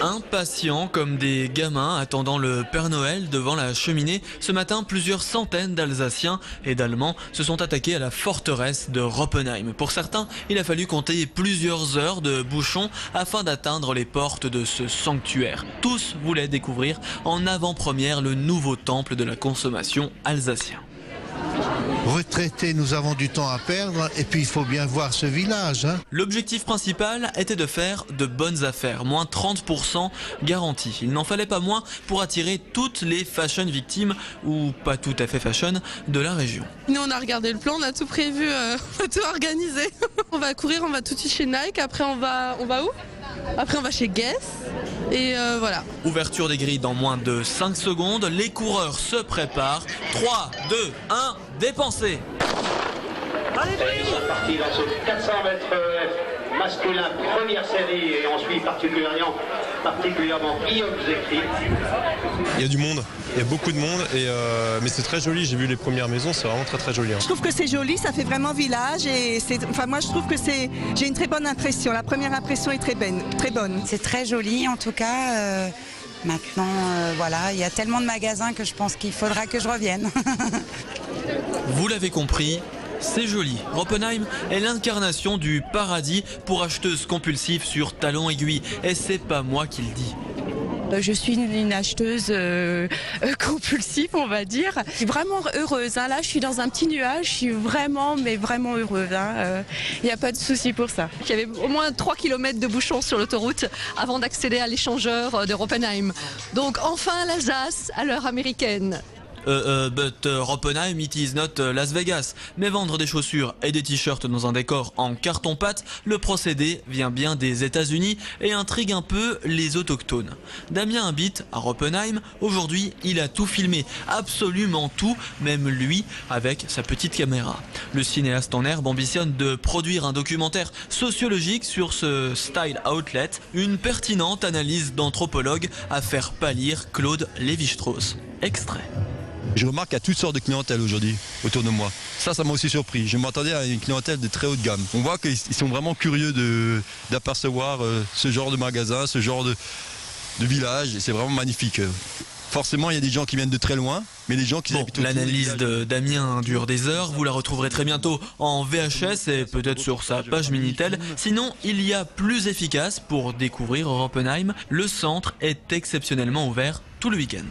Impatients comme des gamins attendant le Père Noël devant la cheminée, ce matin, plusieurs centaines d'Alsaciens et d'Allemands se sont attaqués à la forteresse de Roppenheim. Pour certains, il a fallu compter plusieurs heures de bouchons afin d'atteindre les portes de ce sanctuaire. Tous voulaient découvrir en avant-première le nouveau temple de la consommation alsacien. Retraités, nous avons du temps à perdre et puis il faut bien voir ce village. L'objectif principal était de faire de bonnes affaires, moins 30% garantie. Il n'en fallait pas moins pour attirer toutes les fashion victimes, ou pas tout à fait fashion, de la région. Nous on a regardé le plan, on a tout prévu, on a tout organisé. On va courir, on va tout de suite chez Nike, après on va où? Après on va chez Guess et voilà. Ouverture des grilles dans moins de 5 secondes, les coureurs se préparent. 3, 2, 1, dépensez. Ils sont partis dans ce 400 mètres masculin, première série, et on suit particulièrement Guillaume Zekri. Il y a du monde, il y a beaucoup de monde, mais c'est très joli, j'ai vu les premières maisons, c'est vraiment très très joli. Je trouve que c'est joli, ça fait vraiment village et moi je trouve que j'ai une très bonne impression. La première impression est très bonne. C'est très joli en tout cas. Maintenant, voilà, il y a tellement de magasins que je pense qu'il faudra que je revienne. Vous l'avez compris, c'est joli. Roppenheim est l'incarnation du paradis pour acheteuses compulsives sur talons aiguilles. Et c'est pas moi qui le dis. Je suis une acheteuse compulsive, on va dire. Je suis vraiment heureuse. Là, je suis dans un petit nuage. Je suis vraiment heureuse. Il n'y a pas de souci pour ça. Il y avait au moins 3 km de bouchons sur l'autoroute avant d'accéder à l'échangeur de Roppenheim. Donc enfin l'Alsace à l'heure américaine. But Roppenheim, it is not Las Vegas. Mais vendre des chaussures et des t-shirts dans un décor en carton-pâte, le procédé vient bien des États-Unis et intrigue un peu les autochtones. Damien habite à Roppenheim. Aujourd'hui, il a tout filmé, absolument tout, même lui, avec sa petite caméra. Le cinéaste en herbe ambitionne de produire un documentaire sociologique sur ce style outlet, une pertinente analyse d'anthropologue à faire pâlir Claude Lévi-Strauss. Extrait. Je remarque qu'il y a toutes sortes de clientèle aujourd'hui autour de moi. Ça m'a aussi surpris. Je m'attendais à une clientèle de très haute gamme. On voit qu'ils sont vraiment curieux d'apercevoir ce genre de magasin, ce genre de village. Et c'est vraiment magnifique. Forcément, il y a des gens qui viennent de très loin, mais les gens qui habitent autour. L'analyse de Damien dure des heures. Vous la retrouverez très bientôt en VHS et peut-être sur sa page Minitel. Sinon, il y a plus efficace pour découvrir Roppenheim. Le centre est exceptionnellement ouvert tout le week-end.